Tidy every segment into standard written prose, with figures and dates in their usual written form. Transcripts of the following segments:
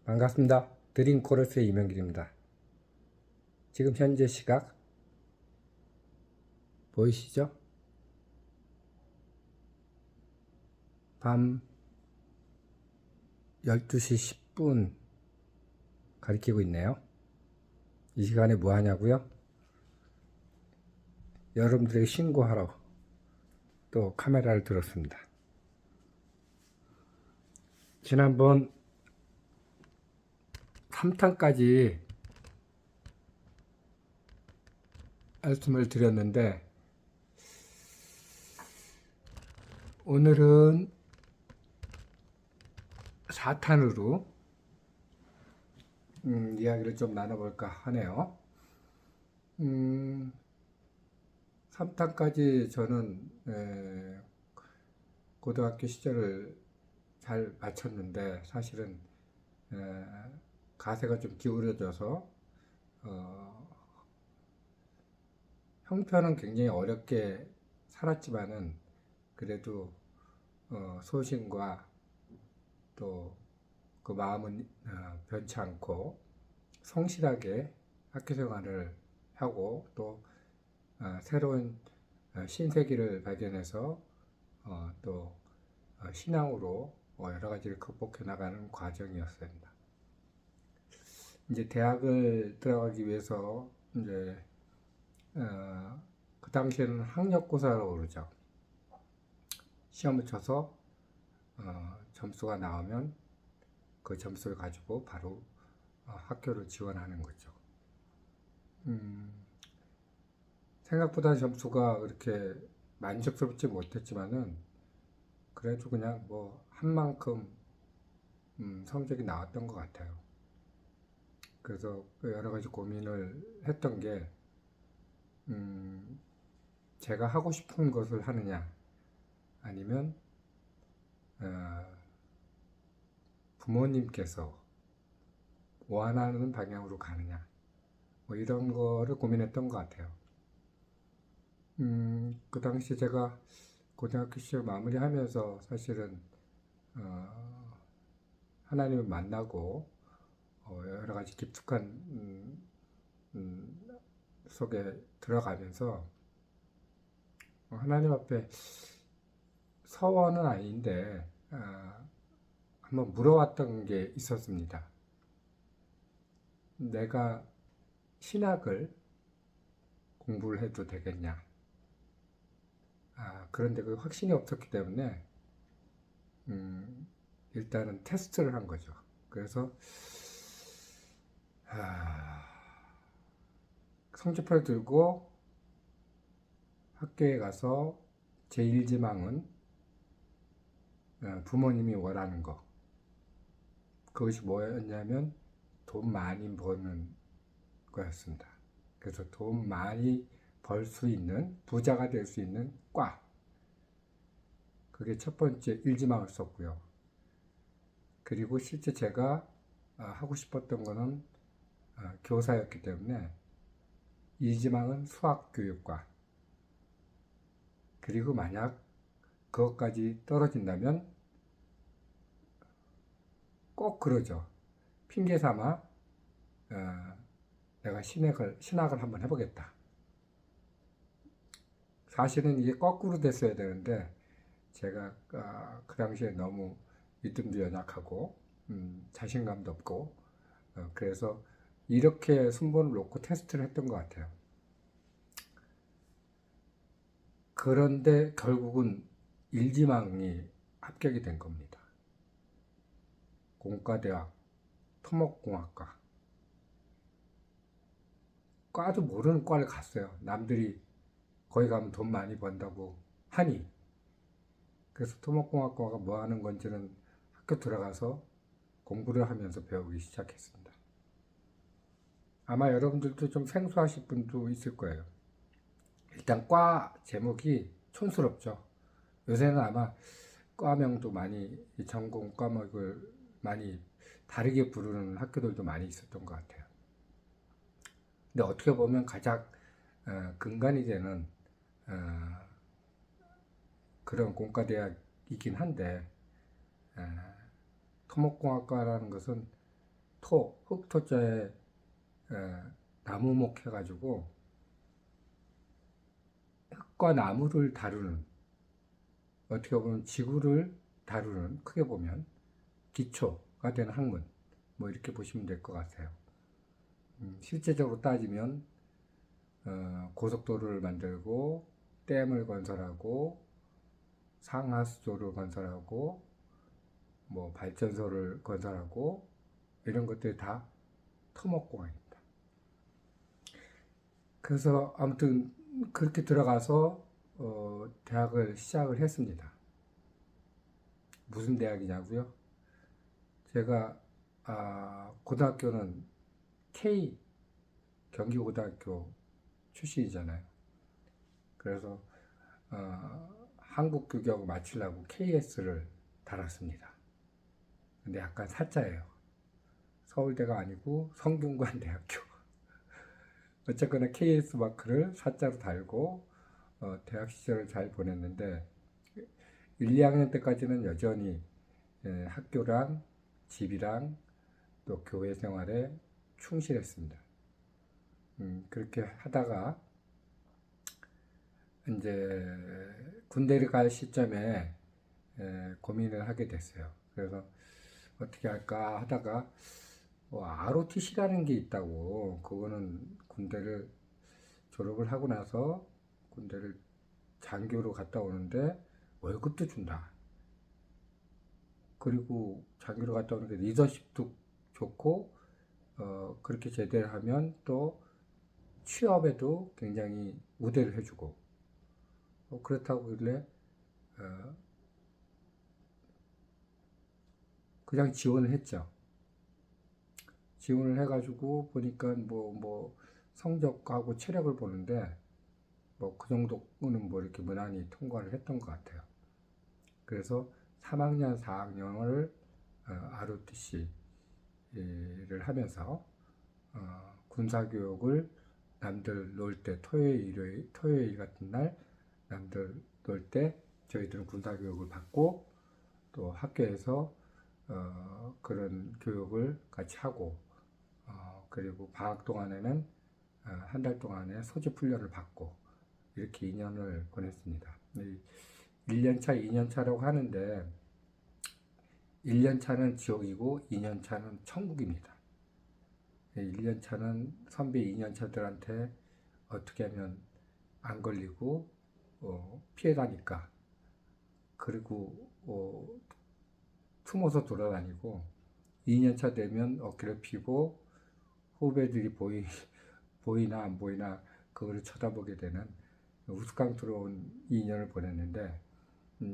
반갑습니다. 드림코러스의 이명길입니다. 지금 현재 시각 보이시죠? 밤 12시 10분 가리키고 있네요. 이 시간에 뭐 하냐고요? 여러분들에게 신고하러 또 카메라를 들었습니다. 지난번 3탄까지 말씀을 드렸는데 오늘은 4탄으로 이야기를 좀 나눠볼까 하네요. 3탄까지 저는 고등학교 시절을 잘 마쳤는데 사실은 가세가 좀 기울어져서 형편은 굉장히 어렵게 살았지만은 그래도 소신과 또 그 마음은 변치 않고 성실하게 학교 생활을 하고 또 새로운 신세계를 발견해서 또 신앙으로 여러 가지를 극복해 나가는 과정이었습니다. 이제 대학을 들어가기 위해서 이제 그 당시에는 학력고사라고 그러죠. 시험을 쳐서 점수가 나오면 그 점수를 가지고 바로 학교를 지원하는 거죠. 생각보다 점수가 그렇게 만족스럽지 못했지만은 그래도 그냥 뭐 한 만큼 성적이 나왔던 것 같아요. 그래서 여러 가지 고민을 했던 게 제가 하고 싶은 것을 하느냐 아니면 부모님께서 원하는 방향으로 가느냐 뭐 이런 거를 고민했던 것 같아요. 그 당시 제가 고등학교 시절 마무리하면서 사실은 하나님을 만나고 여러 가지 깊숙한 속에 들어가면서 하나님 앞에 서원은 아닌데 한번 물어왔던 게 있었습니다. 내가 신학을 공부를 해도 되겠냐? 그런데 그 확신이 없었기 때문에 일단은 테스트를 한 거죠. 그래서 성적표를 들고 학교에 가서 제1지망은 부모님이 원하는 거. 그것이 뭐였냐면 돈 많이 버는 거였습니다. 그래서 돈 많이 벌 수 있는, 부자가 될 수 있는 과. 그게 첫 번째 1지망을 썼고요. 그리고 실제 제가 하고 싶었던 거는 교사였기 때문에 2지망은 수학교육과. 그리고 만약 그것까지 떨어진다면 꼭 그러죠. 핑계 삼아 내가 신학을 한번 해보겠다. 사실은 이게 거꾸로 됐어야 되는데 제가 그 당시에 너무 믿음도 연약하고 자신감도 없고 그래서 이렇게 순번을 놓고 테스트를 했던 것 같아요. 그런데 결국은 1지망이 합격이 된 겁니다. 공과대학 토목공학과. 과도 모르는 과를 갔어요. 남들이 거기 가면 돈 많이 번다고 하니. 그래서 토목공학과가 뭐 하는 건지는 학교 들어가서 공부를 하면서 배우기 시작했습니다. 아마 여러분들도 좀 생소하실 분도 있을 거예요. 일단 과 제목이 촌스럽죠. 요새는 아마 과명도 많이, 전공 과목을 많이 다르게 부르는 학교들도 많이 있었던 것 같아요. 근데 어떻게 보면 가장 근간이 되는 그런 공과대학이긴 한데 토목공학과라는 것은 흙토자에 나무목 해가지고 흙과 나무를 다루는, 어떻게 보면 지구를 다루는, 크게 보면 기초가 되는 학문, 뭐 이렇게 보시면 될 것 같아요. 실제적으로 따지면 고속도로를 만들고 댐을 건설하고 상하수도를 건설하고 뭐 발전소를 건설하고 이런 것들이 다 토목공학입니다. 그래서 아무튼 그렇게 들어가서 대학을 시작을 했습니다. 무슨 대학이냐고요? 제가 고등학교는 K 경기고등학교 출신이잖아요. 그래서 한국 교육 마치려고 KS를 달았습니다. 근데 약간 사짜예요. 서울대가 아니고 성균관대학교. 어쨌거나 KS 마크를 사짜로 달고 대학 시절을 잘 보냈는데 1, 2학년 때까지는 여전히 학교랑 집이랑 또 교회 생활에 충실했습니다. 그렇게 하다가 이제 군대를 갈 시점에 고민을 하게 됐어요. 그래서 어떻게 할까 하다가 ROTC라는 게 있다고. 그거는 군대를 졸업을 하고 나서 군대를 장교로 갔다 오는데 월급도 준다. 그리고 장교로 갔다 오는데 리더십도 좋고 그렇게 제대를 하면 또 취업에도 굉장히 우대를 해주고 그렇다고 그래 그냥 지원을 했죠. 지원을 해가지고 보니까 뭐 성적하고 체력을 보는데 뭐 그 정도는 뭐 이렇게 무난히 통과를 했던 것 같아요. 그래서 3학년, 4학년을 ROTC를 하면서 군사교육을 남들 놀 때 토요일 같은 날 남들 놀 때 저희들은 군사교육을 받고 또 학교에서 그런 교육을 같이 하고 그리고 방학 동안에는 한 달 동안에 소집 훈련을 받고 이렇게 2년을 보냈습니다. 1년차, 2년차라고 하는데 1년차는 지옥이고 2년차는 천국입니다. 1년차는 선배 2년차들한테 어떻게 하면 안 걸리고 피해가니까 그리고 숨어서 돌아다니고 2년차 되면 어깨를 피고 후배들이 보이나 안 보이나 그거를 쳐다보게 되는 우스꽝스러운 2년을 보냈는데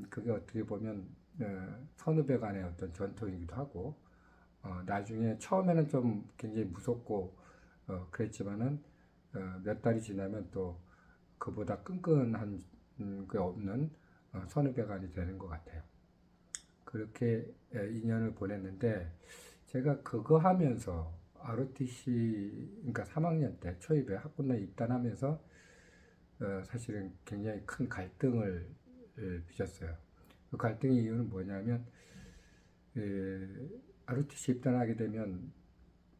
그게 어떻게 보면 선후배 간의 어떤 전통이기도 하고 나중에 처음에는 좀 굉장히 무섭고 그랬지만은 몇 달이 지나면 또 그보다 끈끈한 게 없는 선후배 간이 되는 것 같아요. 그렇게 2년을 보냈는데 제가 그거 하면서 ROTC 그러니까 3학년 때 초입에 학군에 입단하면서 사실은 굉장히 큰 갈등을 빚었어요. 그 갈등의 이유는 뭐냐면 ROTC 입단하게 되면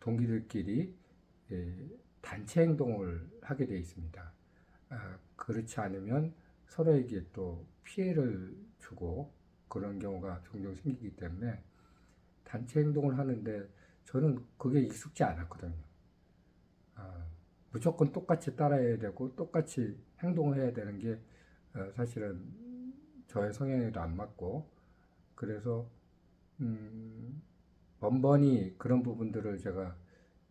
동기들끼리 단체 행동을 하게 되어 있습니다. 그렇지 않으면 서로에게 또 피해를 주고 그런 경우가 종종 생기기 때문에 단체 행동을 하는데 저는 그게 익숙지 않았거든요. 무조건 똑같이 따라해야 되고 똑같이 행동을 해야 되는 게 사실은 저의 성향에도 안 맞고 그래서 번번이 그런 부분들을 제가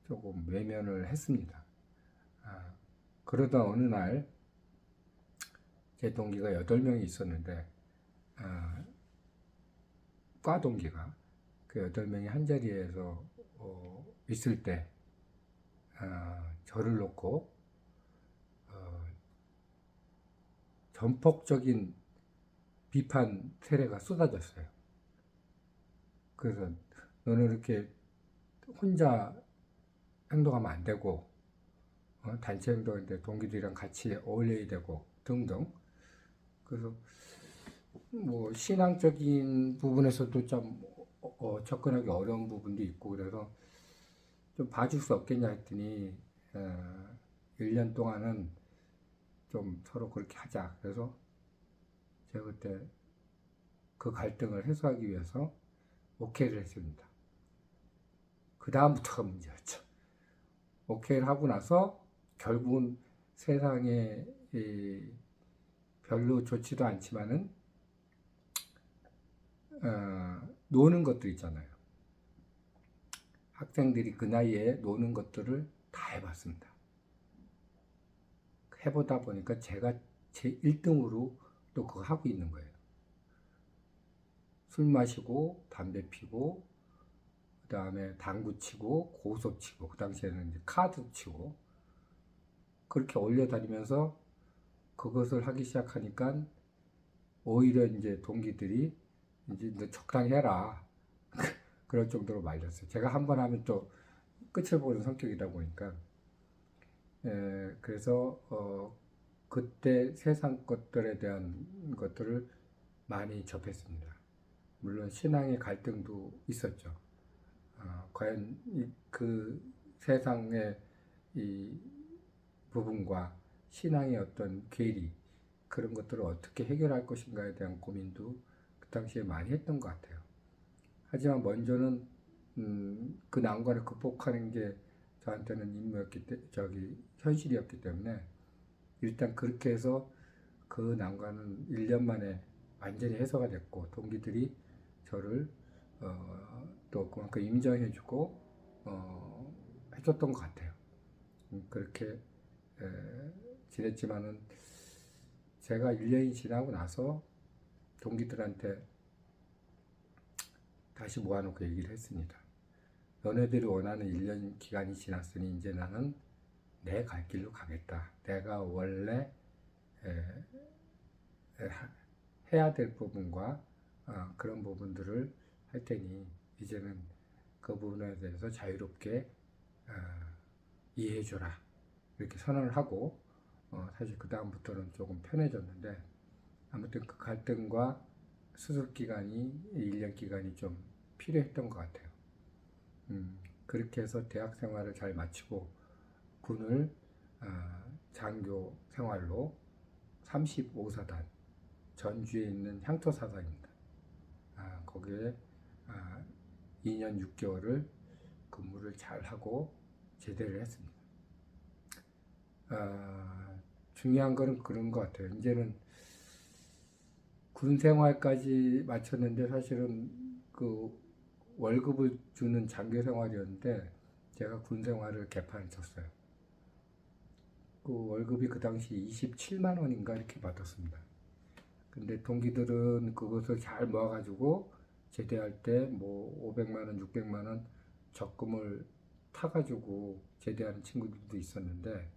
조금 외면을 했습니다. 그러다 어느 날 제 동기가 8명이 있었는데 과 동기가 그 8명이 한자리에서 있을 때 저를 놓고 전폭적인 비판 세례가 쏟아졌어요. 그래서 너는 이렇게 혼자 행동하면 안 되고 단체 행동인데 동기들이랑 같이 어울려야 되고 등등. 그래서 뭐 신앙적인 부분에서도 좀 접근하기 어려운 부분도 있고 그래서 좀 봐줄 수 없겠냐 했더니 1년 동안은 좀 서로 그렇게 하자. 그래서 제가 그때 그 갈등을 해소하기 위해서 오케이를 했습니다. 그 다음부터가 문제였죠. 오케이를 하고 나서 결국은 세상에 별로 좋지도 않지만은 노는 것들 있잖아요. 학생들이 그 나이에 노는 것들을 다 해봤습니다. 해보다 보니까 제가 제 1등으로 또 그거 하고 있는 거예요. 술 마시고 담배 피고 그 다음에 당구 치고 고소 치고 그 당시에는 이제 카드 치고 그렇게 올려다니면서 그것을 하기 시작하니까 오히려 이제 동기들이 이제 너 적당히 해라 그럴 정도로 말렸어요. 제가 한 번 하면 또 끝을 보는 성격이다 보니까 그래서 그때 세상 것들에 대한 것들을 많이 접했습니다. 물론 신앙의 갈등도 있었죠. 과연 그 세상의 이 부분과 신앙의 어떤 괴리 그런 것들을 어떻게 해결할 것인가에 대한 고민도 그 당시에 많이 했던 것 같아요. 하지만 먼저는 그 난관을 극복하는 게 저한테는 현실이었기 때문에 일단 그렇게 해서 그 난관은 1년 만에 완전히 해소가 됐고 동기들이 저를 또 그만큼 인정해주고 해줬던 것 같아요. 그렇게 지냈지만은 제가 1년이 지나고 나서 동기들한테 다시 모아놓고 얘기를 했습니다. 너네들이 원하는 1년 기간이 지났으니 이제 나는 내 갈 길로 가겠다. 내가 원래 해야 될 부분과 그런 부분들을 할 테니 이제는 그 부분에 대해서 자유롭게 이해해줘라. 이렇게 선언을 하고 사실 그 다음부터는 조금 편해졌는데 아무튼 그 갈등과 수습 기간이 1년 기간이 좀 필요했던 것 같아요. 그렇게 해서 대학 생활을 잘 마치고 군을 장교 생활로 35사단 전주에 있는 향토사단입니다. 거기에 2년 6개월을 근무를 잘 하고 제대를 했습니다. 중요한 거는 그런 것 같아요. 이제는 군 생활까지 마쳤는데 사실은 그 월급을 주는 장교 생활이었는데 제가 군 생활을 개판을 쳤어요. 그 월급이 그 당시 27만 원인가 이렇게 받았습니다. 근데 동기들은 그것을 잘 모아가지고 제대할 때 뭐 500만 원, 600만 원 적금을 타가지고 제대하는 친구들도 있었는데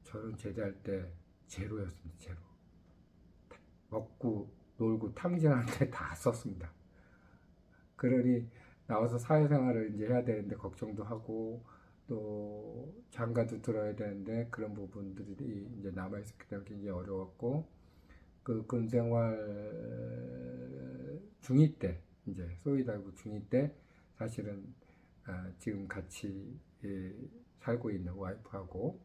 저는 제대할 때 제로였습니다. 제로. 먹고 놀고 탕진하는데 다 썼습니다. 그러니 나와서 사회생활을 이제 해야 되는데 걱정도 하고 또 장가도 들어야 되는데 그런 부분들이 이제 남아있었기 때문에 굉장히 어려웠고 그 군생활 중2 때 이제 소위 달고 중2 때 사실은 지금 같이 살고 있는 와이프하고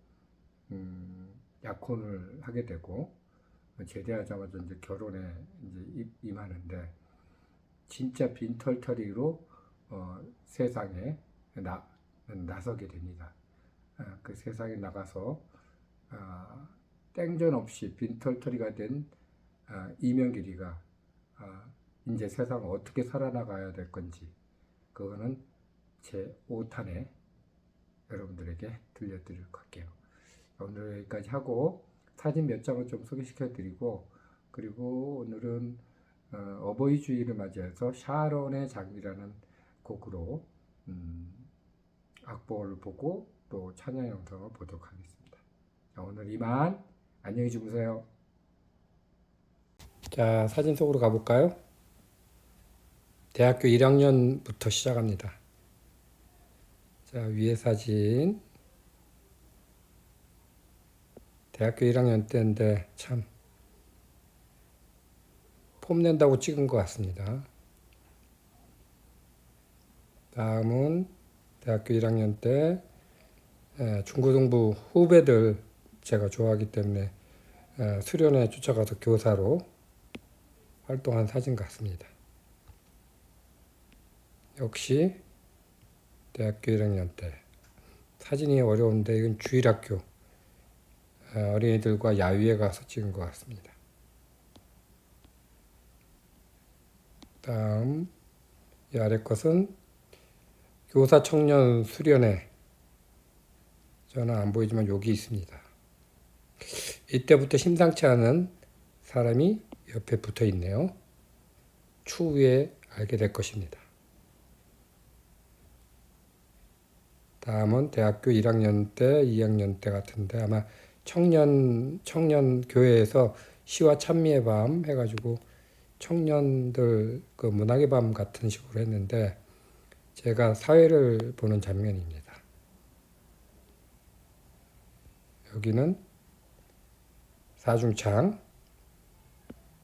약혼을 하게 되고 제대하자마자 이제 결혼에 이제 임하는데 진짜 빈털터리로 세상에 나서게 됩니다. 그 세상에 나가서 땡전 없이 빈털터리가 된 이명길이가 이제 세상을 어떻게 살아나가야 될 건지 그거는 제 5탄에 여러분들에게 들려드릴 것 같아요. 오늘 여기까지 하고 사진 몇 장을 좀 소개시켜 드리고 그리고 오늘은 어버이 주일을 맞이해서 샤론의 장미라는 곡으로 악보를 보고 또 찬양 영상을 보도록 하겠습니다. 자, 오늘 이만 안녕히 주무세요. 자, 사진 속으로 가볼까요? 대학교 1학년부터 시작합니다. 자, 위에 사진 대학교 1학년 때인데 참 폼낸다고 찍은 것 같습니다. 다음은 대학교 1학년 때 중고등부 후배들 제가 좋아하기 때문에 수련회 쫓아가서 교사로 활동한 사진 같습니다. 역시 대학교 1학년 때 사진이 어려운데 이건 주일학교 어린이들과 야유회 가서 찍은 것 같습니다. 다음 이 아래 것은 교사 청년 수련회. 저는 안 보이지만 여기 있습니다. 이때부터 심상치 않은 사람이 옆에 붙어 있네요. 추후에 알게 될 것입니다. 다음은 대학교 1학년 때, 2학년 때 같은데 아마 청년 교회에서 시와 찬미의 밤 해가지고 청년들 그 문학의 밤 같은 식으로 했는데 제가 사회를 보는 장면입니다. 여기는 사중창.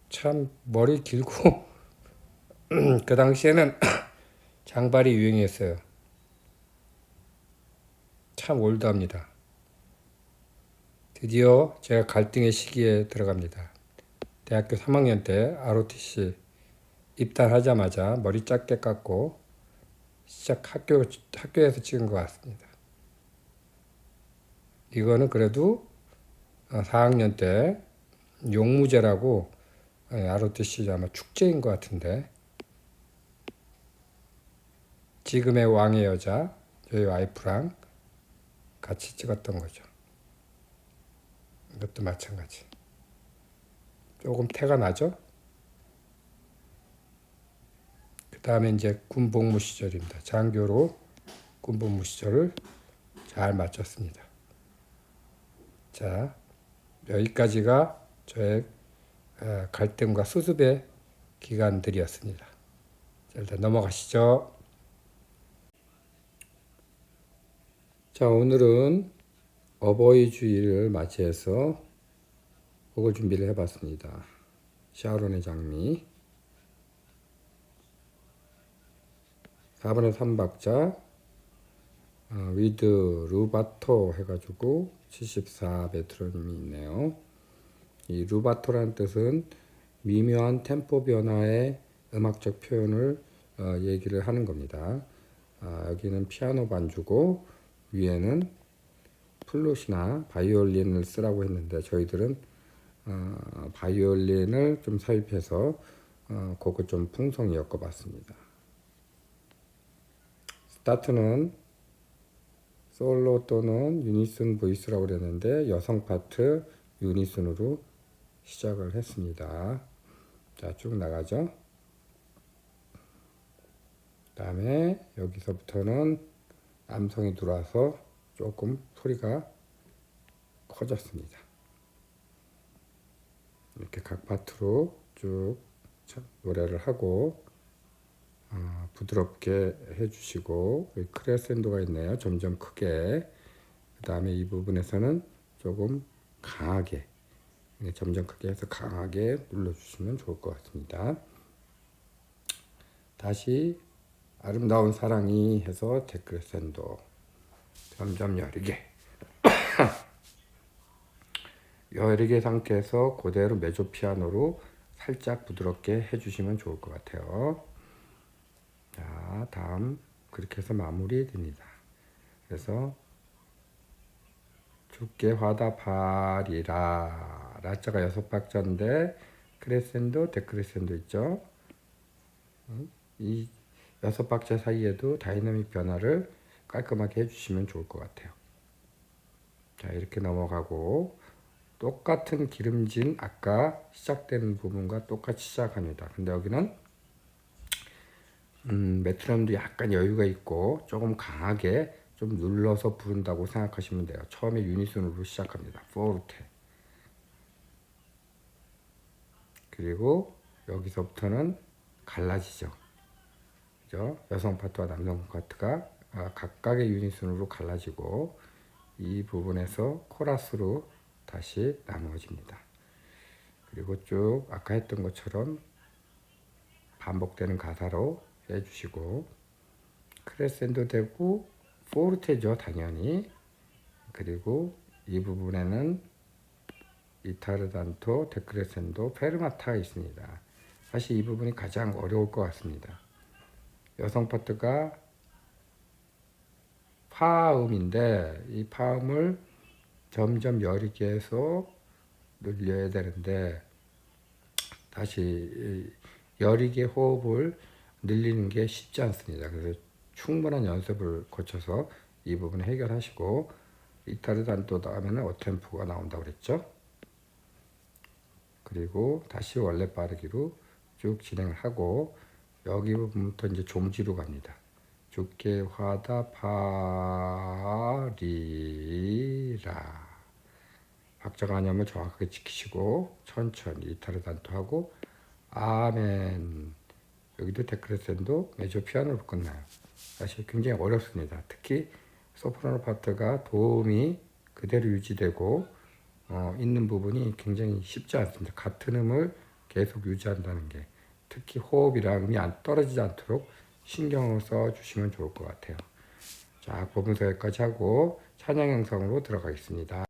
참 머리 길고 그 당시에는 장발이 유행했어요. 참 올드합니다. 드디어 제가 갈등의 시기에 들어갑니다. 대학교 3학년 때 ROTC 입단하자마자 머리 짧게 깎고 학교에서 찍은 것 같습니다. 이거는 그래도 4학년 때 용무제라고 ROTC 아마 축제인 것 같은데 지금의 왕의 여자 저희 와이프랑 같이 찍었던 거죠. 이것도 마찬가지. 조금 태가 나죠? 그 다음에 이제 군복무 시절입니다. 장교로 군복무 시절을 잘 마쳤습니다. 자, 여기까지가 저의 갈등과 수습의 기간들이었습니다. 자, 일단 넘어가시죠. 자, 오늘은 어버이 주일을 맞이해서 곡을 준비를 해봤습니다. 샤론의 장미 4분의 3박자 위드 루바토 해가지고 74메트로놈이 있네요. 이 루바토라는 뜻은 미묘한 템포 변화의 음악적 표현을 얘기를 하는 겁니다. 여기는 피아노 반주고 위에는 플룻이나 바이올린을 쓰라고 했는데 저희들은 바이올린을 좀 삽입해서 곡을 좀 풍성히 엮어봤습니다. 스타트는 솔로 또는 유니슨 보이스라고 그랬는데 여성 파트 유니슨으로 시작을 했습니다. 자, 쭉 나가죠. 그 다음에 여기서부터는 남성이 들어와서 조금 소리가 커졌습니다. 이렇게 각 파트로 쭉 노래를 하고 부드럽게 해주시고 여기 크레센도가 있네요. 점점 크게. 그 다음에 이 부분에서는 조금 강하게 점점 크게 해서 강하게 눌러주시면 좋을 것 같습니다. 다시 아름다운 사랑이 해서 데크레센도 점점 여리게 여리게 상태에서 그대로 메조 피아노로 살짝 부드럽게 해주시면 좋을 것 같아요. 자, 다음 그렇게 해서 마무리 됩니다. 그래서 죽게 화답하리라 라자가 6박자인데 크레센도 데크레센도 있죠. 이 6박자 사이에도 다이나믹 변화를 깔끔하게 해주시면 좋을 것 같아요. 자, 이렇게 넘어가고 똑같은 기름진 아까 시작되는 부분과 똑같이 시작합니다. 근데 여기는 메트로놈도 약간 여유가 있고 조금 강하게 좀 눌러서 부른다고 생각하시면 돼요. 처음에 유니손으로 시작합니다. 포르테. 그리고 여기서부터는 갈라지죠. 그죠? 여성 파트와 남성 파트가 각각의 유니손으로 갈라지고 이 부분에서 코러스로 다시 나누어집니다. 그리고 쭉 아까 했던 것처럼 반복되는 가사로 해주시고 크레센도 되고 포르테죠, 당연히. 그리고 이 부분에는 이타르단토, 데크레센도, 페르마타가 있습니다. 사실 이 부분이 가장 어려울 것 같습니다. 여성 파트가 파음인데 이 파음을 점점 여리게 해서 늘려야 되는데 다시 여리게 호흡을 늘리는 게 쉽지 않습니다. 그래서 충분한 연습을 거쳐서 이 부분 해결하시고 이타르단토 다음에는 어템포가 나온다고 그랬죠. 그리고 다시 원래 빠르기로 쭉 진행을 하고 여기 부분부터 이제 좀지로 갑니다. 죽게 화다 파리라 박자가념을 정확하게 지키시고 천천히 이타르단토 하고 아멘. 여기도 데크레센도 메조 피아노로 끝나요. 사실 굉장히 어렵습니다. 특히 소프라노 파트가 도움이 그대로 유지되고 있는 부분이 굉장히 쉽지 않습니다. 같은 음을 계속 유지한다는 게 특히 호흡이랑 음이 안 떨어지지 않도록 신경을 써 주시면 좋을 것 같아요. 자, 보면서 여기까지 하고 찬양 영상으로 들어가겠습니다.